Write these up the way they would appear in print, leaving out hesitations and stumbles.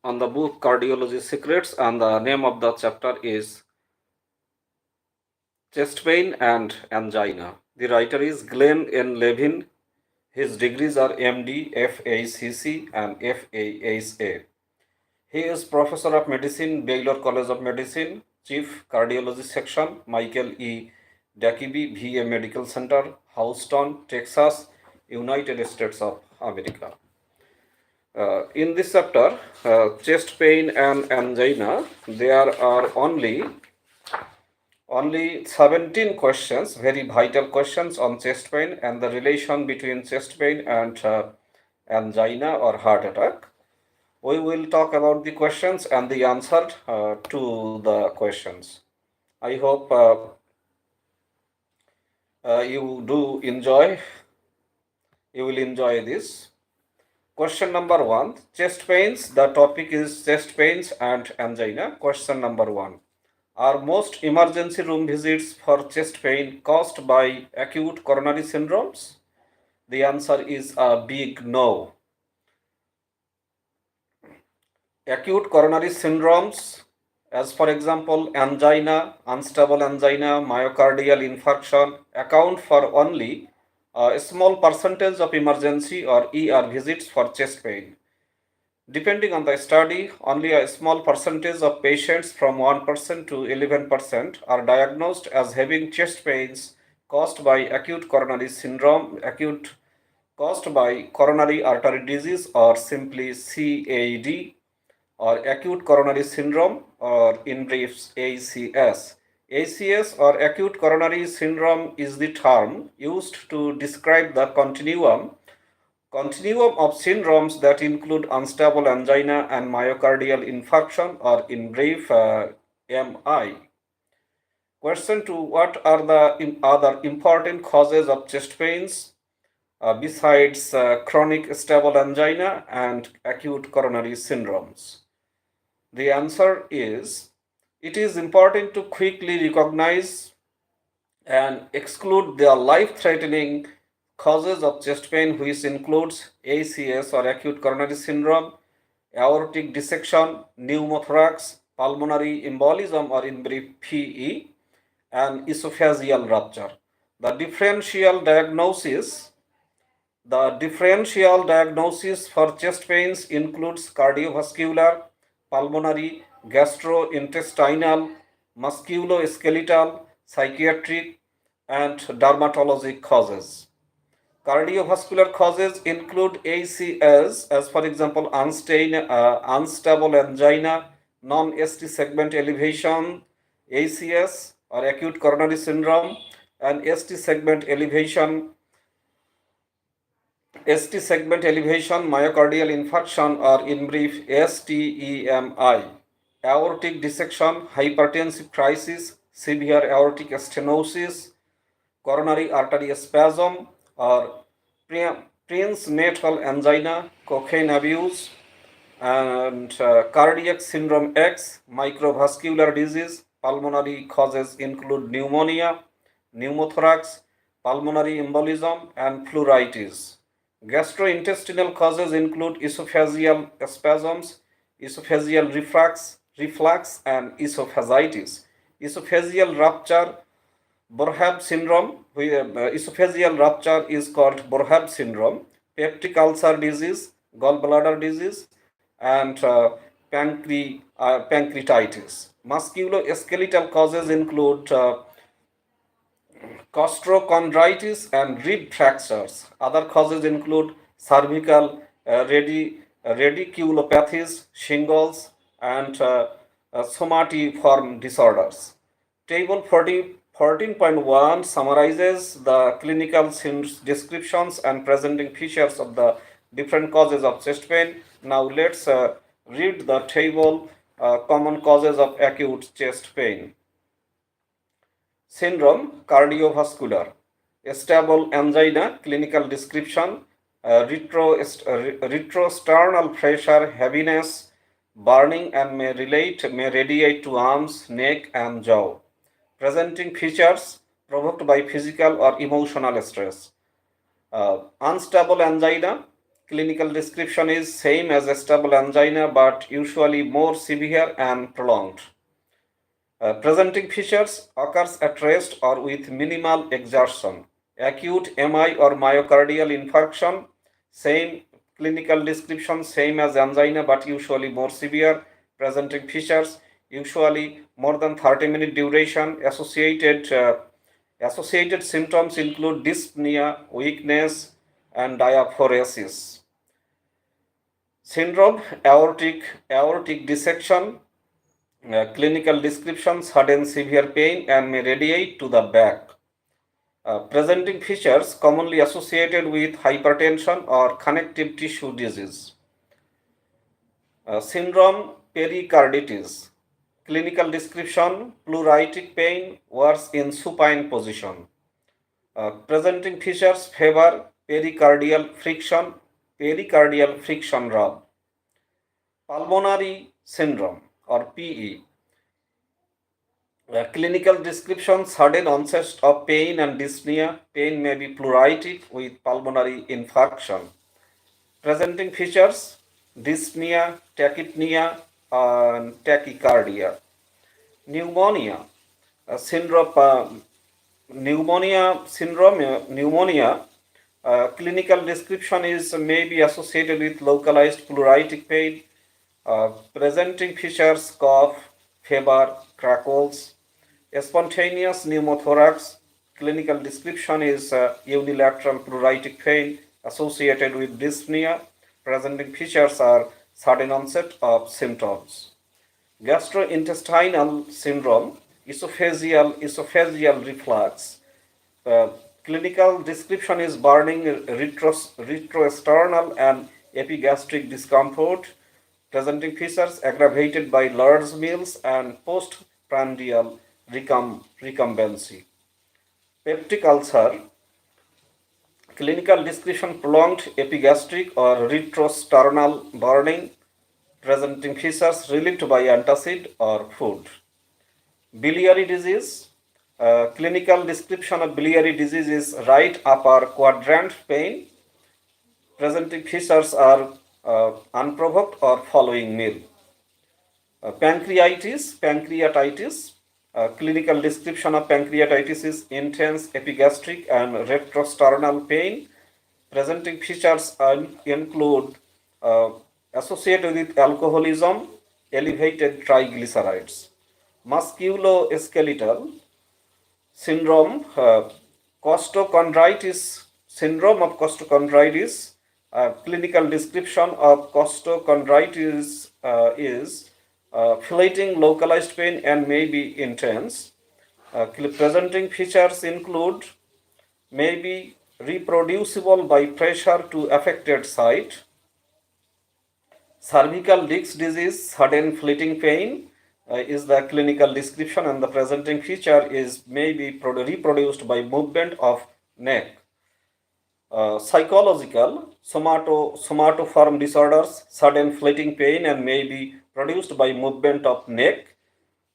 on the book Cardiology Secrets, and the name of the chapter is Chest Pain and Angina. The writer is Glenn N. Levin. His degrees are MD, FACC, and FASA. He is Professor of Medicine, Baylor College of Medicine, Chief Cardiology Section, Michael E. Dakibi, VA Medical Center, Houston, Texas, United States of America. In this chapter, chest pain and angina, there are only 17 questions, very vital questions on chest pain and the relation between chest pain and angina or heart attack. We will talk about the questions and the answer to the questions. I hope you will enjoy this. Question number 1, chest pains. The topic is chest pains and angina. Question number 1. Are most emergency room visits for chest pain caused by acute coronary syndromes? The answer is a big no. Acute coronary syndromes, as for example angina, unstable angina, myocardial infarction, account for only a small percentage of emergency or ER visits for chest pain. Depending on the study, only a small percentage of patients from 1% to 11% are diagnosed as having chest pains caused by acute coronary syndrome, caused by coronary artery disease, or simply CAD, or acute coronary syndrome, or in brief ACS. ACS or acute coronary syndrome is the term used to describe the continuum of syndromes that include unstable angina and myocardial infarction, or in brief MI. Question 2. What are the other important causes of chest pains besides chronic stable angina and acute coronary syndromes? The answer is, it is important to quickly recognize and exclude the life-threatening causes of chest pain, which includes ACS or acute coronary syndrome, aortic dissection, pneumothorax, pulmonary embolism, or in brief PE, and esophageal rupture. The differential diagnosis for chest pains includes cardiovascular, pulmonary, gastrointestinal, musculoskeletal, psychiatric, and dermatologic causes. Cardiovascular causes include ACS, as for example unstable angina, non-ST segment elevation, ACS or acute coronary syndrome, and ST segment elevation, myocardial infarction, or in brief STEMI, aortic dissection, hypertensive crisis, severe aortic stenosis, coronary artery spasm, or prenatal angina, cocaine abuse, and cardiac syndrome X, microvascular disease. Pulmonary causes include pneumonia, pneumothorax, pulmonary embolism, and pleuritis. Gastrointestinal causes include esophageal spasms, esophageal reflux, and esophagitis. Esophageal rupture, Borhab syndrome. Esophageal rupture is called Borhab syndrome. Peptic ulcer disease, gallbladder disease, and pancreatitis. Musculoskeletal causes include costochondritis and rib fractures. Other causes include cervical radiculopathies, shingles, and somatiform disorders. Table 14.1 summarizes the clinical descriptions and presenting features of the different causes of chest pain. Now let's read the table. Common causes of acute chest pain. Syndrome, cardiovascular. Stable angina, clinical description, retrosternal pressure, heaviness, burning, and may radiate to arms, neck, and jaw. Presenting features provoked by physical or emotional stress. Unstable angina, Clinical description is same as stable angina but usually more severe and prolonged. Presenting features occurs at rest or with minimal exertion. Acute MI or myocardial infarction, same clinical description, same as angina but usually more severe. Presenting features usually more than 30-minute duration. Associated symptoms include dyspnea, weakness, and diaphoresis. Syndrome, aortic dissection, clinical description, sudden severe pain and may radiate to the back. Presenting features commonly associated with hypertension or connective tissue disease. Syndrome, pericarditis, clinical description, pleuritic pain, worse in supine position. Presenting features, fever, pericardial friction rub. Pulmonary syndrome or PE. Clinical description, sudden onset of pain and dyspnea. Pain may be pleuritic with pulmonary infarction. Presenting features, dyspnea, tachypnea, and tachycardia. Pneumonia syndrome. Clinical description is may be associated with localized pleuritic pain. Presenting features, cough, fever, crackles. Spontaneous pneumothorax. Clinical description is unilateral pleuritic pain associated with dyspnea. Presenting features are sudden onset of symptoms. Gastrointestinal syndrome, esophageal reflux. Clinical description is burning, retroesternal and epigastric discomfort. Presenting features aggravated by large meals and postprandial recumbency. Peptic ulcer. Clinical description, prolonged epigastric or retrosternal burning. Presenting features relieved by antacid or food. Biliary disease. Clinical description of biliary disease is right upper quadrant pain. Presenting features are unprovoked or following meal. Pancreatitis. Clinical description of pancreatitis is intense epigastric and retrosternal pain. Presenting features include associated with alcoholism, elevated triglycerides. Musculoskeletal syndrome, costochondritis, syndrome of costochondritis. Clinical description of costochondritis is fleeting localized pain and may be intense. Presenting features include may be reproducible by pressure to affected site. Cervical disc disease, sudden fleeting pain is the clinical description, and the presenting feature is may be reproduced by movement of neck. Psychological, somatoform disorders, sudden fleeting pain and may be produced by movement of neck.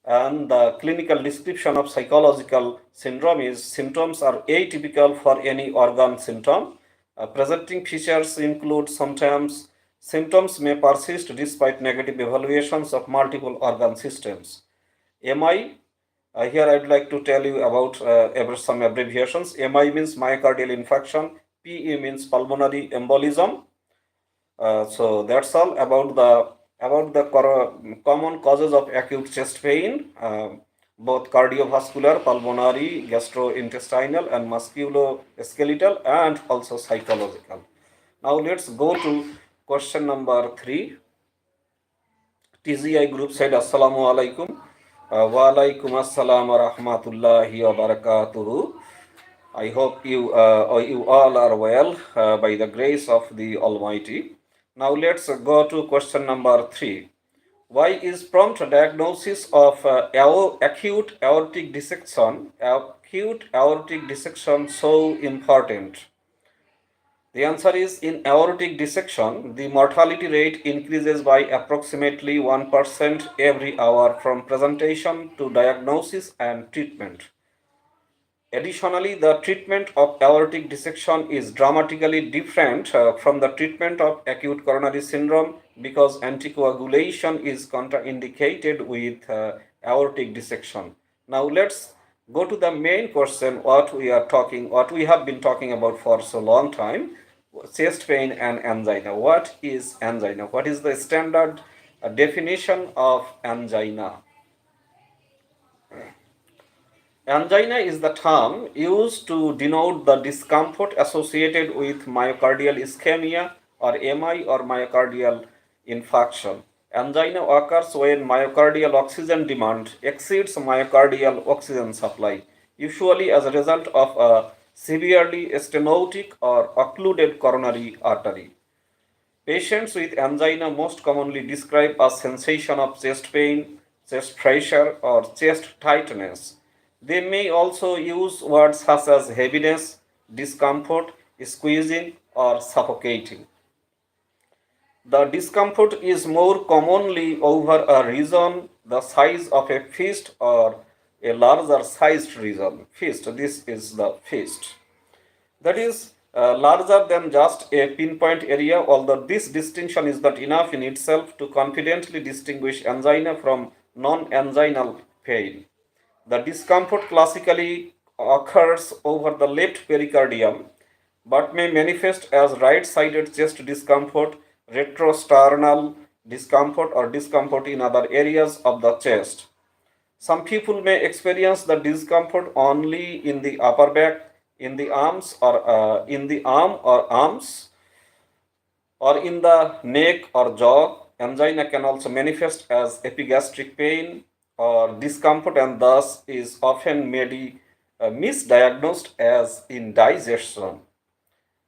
And the clinical description of psychological syndrome is symptoms are atypical for any organ symptom. Presenting features include sometimes symptoms may persist despite negative evaluations of multiple organ systems. MI, here I'd like to tell you about some abbreviations. MI means myocardial infarction. PE means pulmonary embolism. So that's all about the common causes of acute chest pain, both cardiovascular, pulmonary, gastrointestinal, and musculoskeletal, and also psychological. Now let's go to question number 3. TZI group said Assalamu alaikum. Wa alaikum assalam wa rahmatullahi wa barakatuhu. I hope you all are well by the grace of the Almighty. Now let's go to question number 3. Why is prompt diagnosis of acute aortic dissection so important? The answer is, in aortic dissection, the mortality rate increases by approximately 1% every hour from presentation to diagnosis and treatment. Additionally, the treatment of aortic dissection is dramatically different from the treatment of acute coronary syndrome because anticoagulation is contraindicated with aortic dissection. Now let's go to the main question what we have been talking about for so long time, chest pain and angina. What is angina? What is the standard definition of angina? Angina is the term used to denote the discomfort associated with myocardial ischemia or MI or myocardial infarction. Angina occurs when myocardial oxygen demand exceeds myocardial oxygen supply, usually as a result of a severely stenotic or occluded coronary artery. Patients with angina most commonly describe a sensation of chest pain, chest pressure, or chest tightness. They may also use words such as heaviness, discomfort, squeezing, or suffocating. The discomfort is more commonly over a region the size of a fist or a larger sized region. Fist, this is the fist. That is larger than just a pinpoint area, although this distinction is not enough in itself to confidently distinguish angina from non-anginal pain. The discomfort classically occurs over the left pericardium but may manifest as right-sided chest discomfort, retrosternal discomfort, or discomfort in other areas of the chest. Some people may experience the discomfort only in the upper back, in the arms in the arm or arms, or in the neck or jaw. Angina can also manifest as epigastric pain or discomfort and thus is often misdiagnosed as indigestion.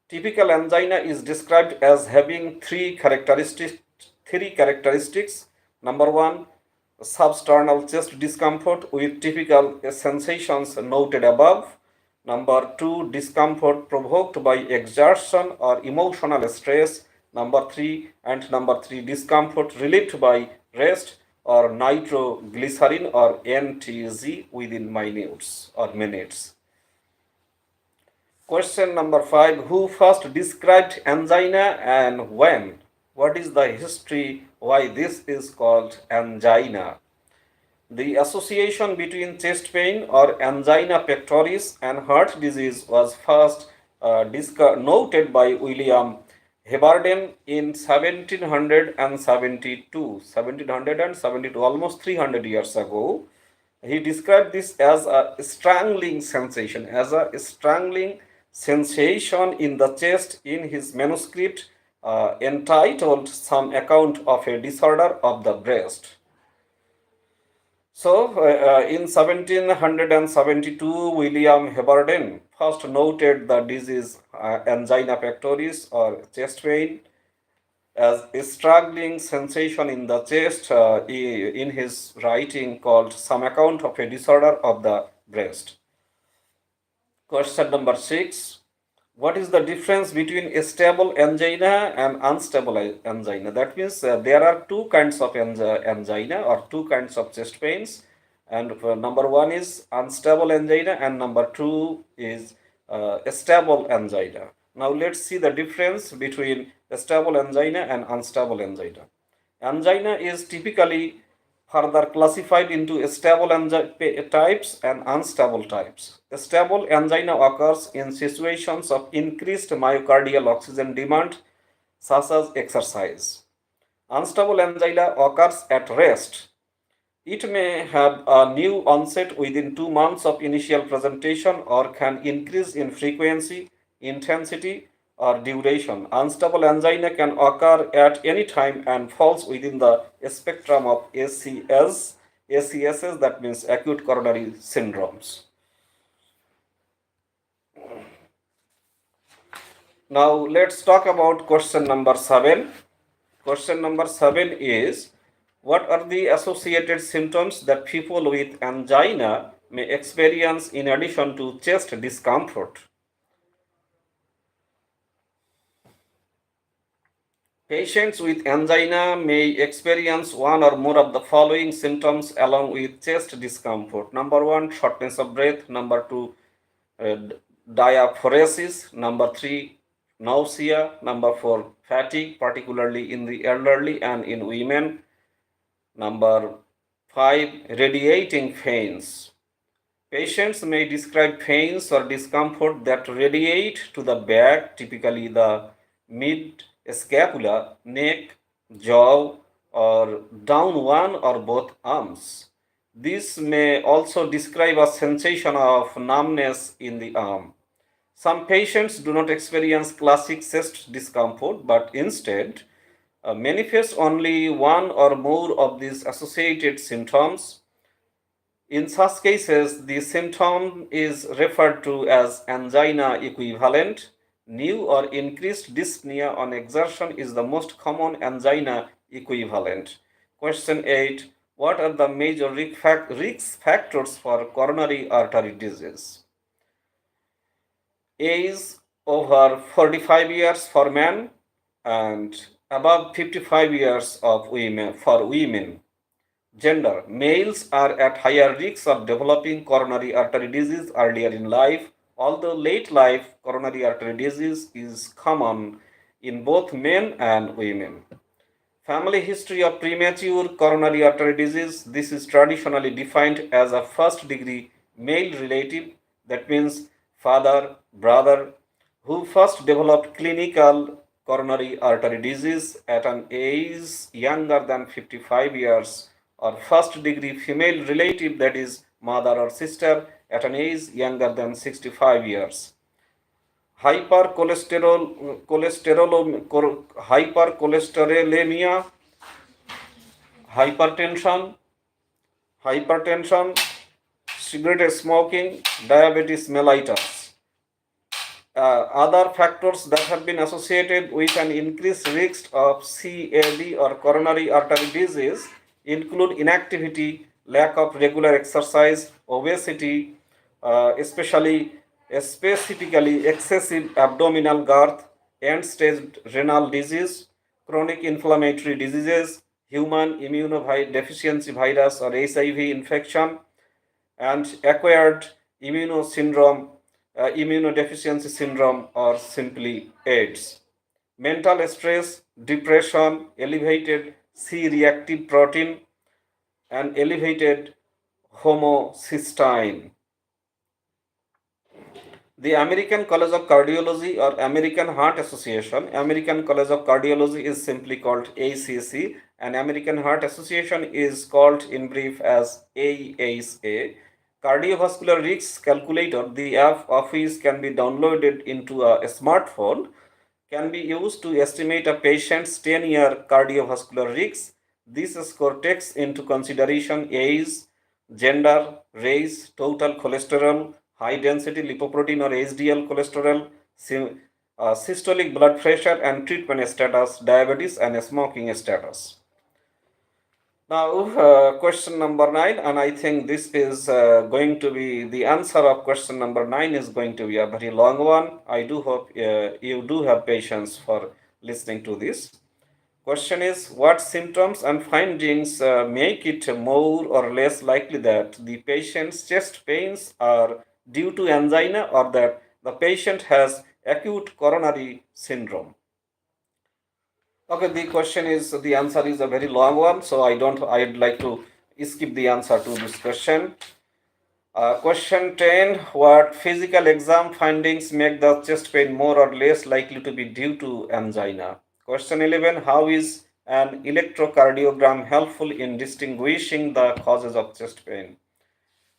Typical angina is described as having three characteristics. Number one, substernal chest discomfort with typical sensations noted above. Number two, discomfort provoked by exertion or emotional stress. Number three, discomfort relieved by rest or nitroglycerin or NTG within minutes. Question number 5. Who first described angina and when? What is the history why this is called angina? The association between chest pain or angina pectoris and heart disease was first noted by William Heberden in 1772, almost 300 years ago. He described this as a strangling sensation, in the chest in his manuscript entitled Some Account of a Disorder of the Breast. So, in 1772, William Heberden first noted the disease angina pectoris or chest pain as a struggling sensation in the chest in his writing called Some Account of a Disorder of the Breast. Question number 6. What is the difference between a stable angina and unstable angina? That means there are two kinds of angina or two kinds of chest pains, and number one is unstable angina and number two is stable angina. Now let's see the difference between stable angina and unstable angina. Angina is typically further classified into stable types and unstable types. Stable angina occurs in situations of increased myocardial oxygen demand, such as exercise. Unstable angina occurs at rest. It may have a new onset within 2 months of initial presentation or can increase in frequency, intensity, or duration. Unstable angina can occur at any time and falls within the spectrum of ACSs, that means acute coronary syndromes. Now let's talk about question number 7. Question number 7 is, what are the associated symptoms that people with angina may experience in addition to chest discomfort? Patients with angina may experience one or more of the following symptoms along with chest discomfort. Number 1, shortness of breath. Number 2, diaphoresis. Number 3, nausea. Number 4, fatigue, particularly in the elderly and in women. Number 5, radiating pains. Patients may describe pains or discomfort that radiate to the back, typically the mid-scapula, neck, jaw, or down one or both arms. This may also describe a sensation of numbness in the arm. Some patients do not experience classic chest discomfort, but instead manifest only one or more of these associated symptoms. In such cases, the symptom is referred to as angina equivalent. New or increased dyspnea on exertion is the most common angina equivalent. Question 8. What are the major risk factors for coronary artery disease? Age over 45 years for men and above 55 years of women for women. Gender. Males are at higher risk of developing coronary artery disease earlier in life, although late life coronary artery disease is common in both men and women. Family history of premature coronary artery disease. This is traditionally defined as a first degree male relative, that means father, brother, who first developed clinical coronary artery disease at an age younger than 55 years, or first degree female relative, that is mother or sister, at an age younger than 65 years. Hypercholesterolemia, hypertension, cigarette smoking, diabetes mellitus. Other factors that have been associated with an increased risk of CAD or coronary artery disease include inactivity, lack of regular exercise, obesity, specifically excessive abdominal girth, end-stage renal disease, chronic inflammatory diseases, human immunodeficiency virus or HIV infection, and acquired immunodeficiency syndrome, or simply AIDS. Mental stress, depression, elevated C-reactive protein, and elevated homocysteine. The American College of Cardiology or American Heart Association, American College of Cardiology is simply called ACC, and American Heart Association is called in brief as AHA. Cardiovascular risk calculator, the app of which can be downloaded into a smartphone, can be used to estimate a patient's 10-year cardiovascular risk. This score takes into consideration age, gender, race, total cholesterol, high density lipoprotein or HDL cholesterol, systolic blood pressure, and treatment status, diabetes, and smoking status. Now, question number 9, and I think this is going to be the answer of question number 9 is going to be a very long one. I do hope you do have patience for listening to this. Question is, what symptoms and findings make it more or less likely that the patient's chest pains are due to angina or that the patient has acute coronary syndrome? Okay, the answer is a very long one, so I'd like to skip the answer to this question. Question 10, what physical exam findings make the chest pain more or less likely to be due to angina? Question 11, how is an electrocardiogram helpful in distinguishing the causes of chest pain?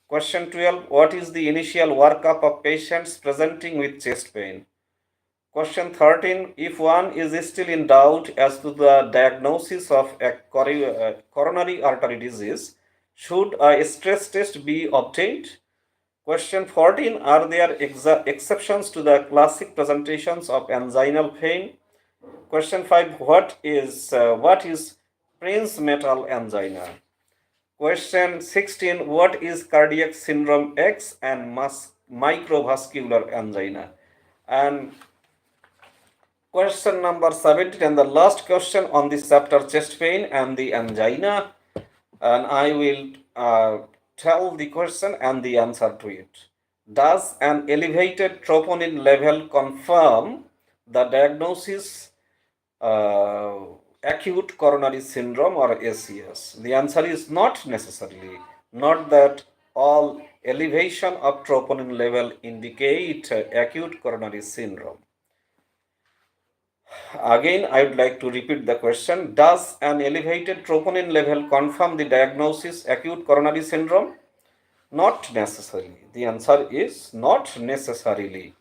Question 12, what is the initial workup of patients presenting with chest pain? Question 13, if one is still in doubt as to the diagnosis of a coronary artery disease, should a stress test be obtained? Question 14, are there exceptions to the classic presentations of anginal pain? Question 5, what is Prince-Metal angina? Question 16, what is cardiac syndrome X and microvascular angina? And question number 17 and the last question on this chapter, chest pain and the angina, and I will tell the question and the answer to it. Does an elevated troponin level confirm the diagnosis acute coronary syndrome or ACS? The answer is not necessarily. Not that all elevation of troponin level indicate acute coronary syndrome. Again, I would like to repeat the question. Does an elevated troponin level confirm the diagnosis acute coronary syndrome? Not necessarily. The answer is not necessarily.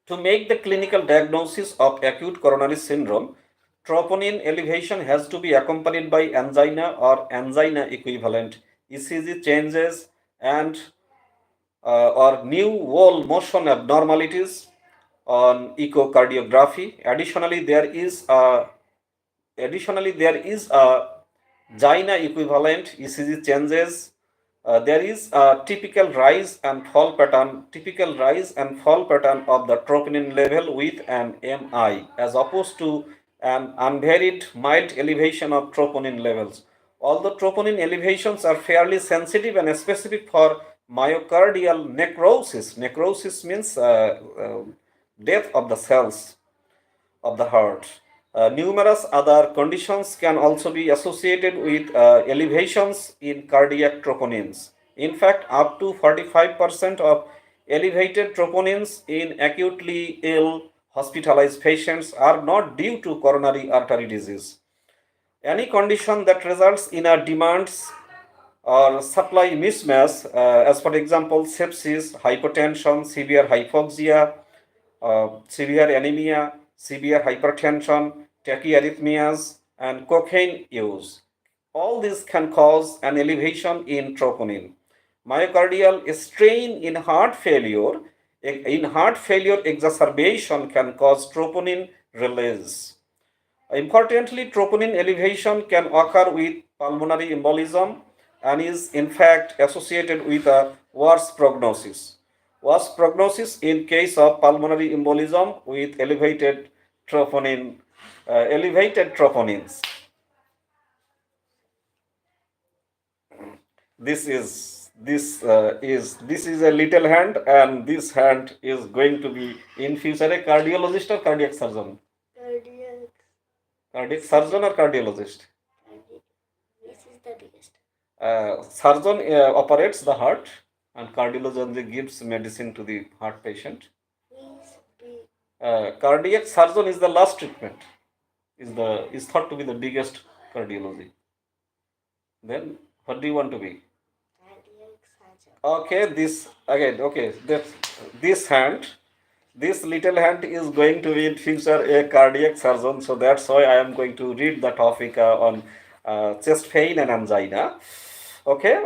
To make the clinical diagnosis of acute coronary syndrome, troponin elevation has to be accompanied by angina or angina equivalent ECG changes and or new wall motion abnormalities on echocardiography. Additionally, there is a Gina equivalent ECG changes. There is a typical rise and fall pattern of the troponin level with an MI as opposed to an unvaried mild elevation of troponin levels. Although troponin elevations are fairly sensitive and specific for myocardial necrosis. Necrosis means death of the cells of the heart. Numerous other conditions can also be associated with elevations in cardiac troponins. In fact, up to 45% of elevated troponins in acutely ill hospitalized patients are not due to coronary artery disease. Any condition that results in a demands or supply mismatch, as for example, sepsis, hypotension, severe hypoxia, severe anemia, severe hypertension, tachyarrhythmias, and cocaine use. All this can cause an elevation in troponin. Myocardial strain in heart failure, exacerbation can cause troponin release. Importantly, troponin elevation can occur with pulmonary embolism and is in fact associated with a worse prognosis. Worse prognosis in case of pulmonary embolism with elevated troponins. This is a little hand, and this hand is going to be in future a cardiologist or cardiac surgeon. Cardiac surgeon or cardiologist? This is the biggest. Surgeon operates the heart, and cardiologist gives medicine to the heart patient. Cardiac surgeon is the last treatment. Is thought to be the biggest cardiology. Then what do you want to be? Okay, this again. Okay, this hand. This little hand is going to be in future a cardiac surgeon, so that's why I am going to read the topic on chest pain and angina. Okay,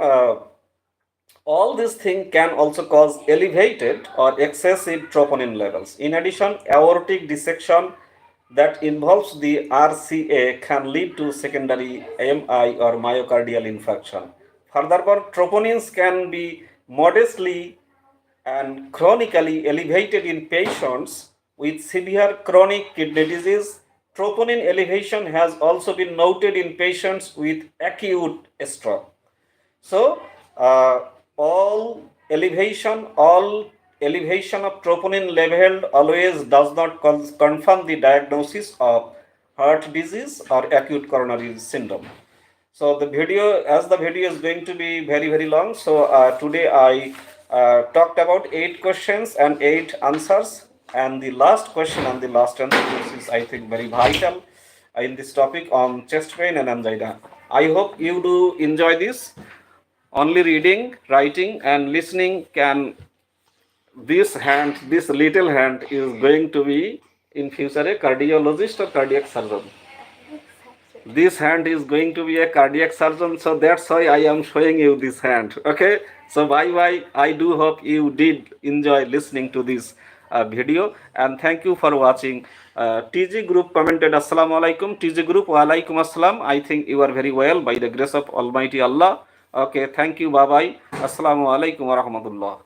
all these things can also cause elevated or excessive troponin levels. In addition, aortic dissection that involves the RCA can lead to secondary MI or myocardial infarction. Furthermore, troponins can be modestly and chronically elevated in patients with severe chronic kidney disease. Troponin elevation has also been noted in patients with acute stroke. So, all elevation of troponin level always does not confirm the diagnosis of heart disease or acute coronary syndrome. So the video is going to be very, very long. So today I talked about 8 questions and 8 answers, and the last question and the last answer, which is I think very vital in this topic on chest pain and angina. I hope you do enjoy this. Only reading, writing, and listening can. This little hand is going to be in future a cardiologist or cardiac surgeon. This hand is going to be a cardiac surgeon, so that's why I am showing you this hand. Okay, so bye. I do hope you did enjoy listening to this video, and thank you for watching. TG group commented assalamu alaikum. TG group wa alaikum assalam. I think you are very well by the grace of Almighty Allah. Okay, thank you. Bye. Assalamu alaikum wa rahmatullah.